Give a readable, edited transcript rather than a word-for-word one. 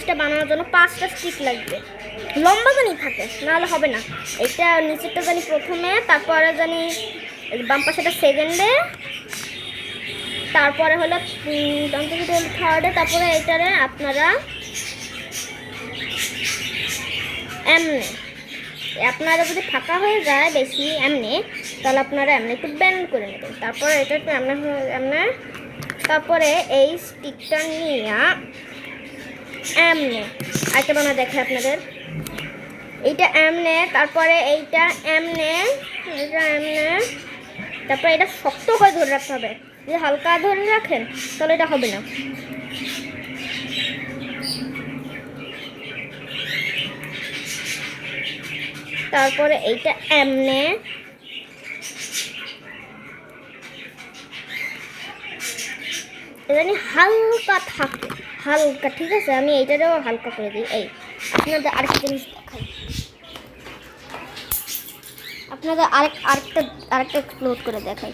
জিনিসটা বানানোর জন্য 5টা স্টিক লাগবে, লম্বা জানি থাকে, নাহলে হবে না। এটা নিচেরটা জানি প্রথমে, তারপরে জানি বাম পাশেটা সেকেন্ডে, তারপরে হলো থার্ডে, তারপরে এইটারে আপনারা এমনি, আপনারা যদি ফাঁকা হয়ে যায় বেশি এমনি, তাহলে আপনারা এমনি একটু ব্যান্ড করে নেবেন। তারপরে এটা একটু এমনি, তারপরে এই স্টিকটা নিয়ে এমনি আরেকটা বানা দেখে আপনাদের, এইটা এমনে, তারপরে এইটা এমনে, এটা এমনে, তারপরে এটা শক্ত করে ধরে রাখতে হবে। যদি হালকা ধরে রাখেন তাহলে এটা হবে না। তারপরে এইটা এমনে, জানি হালকা থাকে, হালকা, ঠিক আছে। আমি এইটারও হালকা করে দিই। এই আপনাদের আরেকটা জিনিস দেখাই, আপনাদের আরেকটা এক্সপ্লোর করে দেখাই।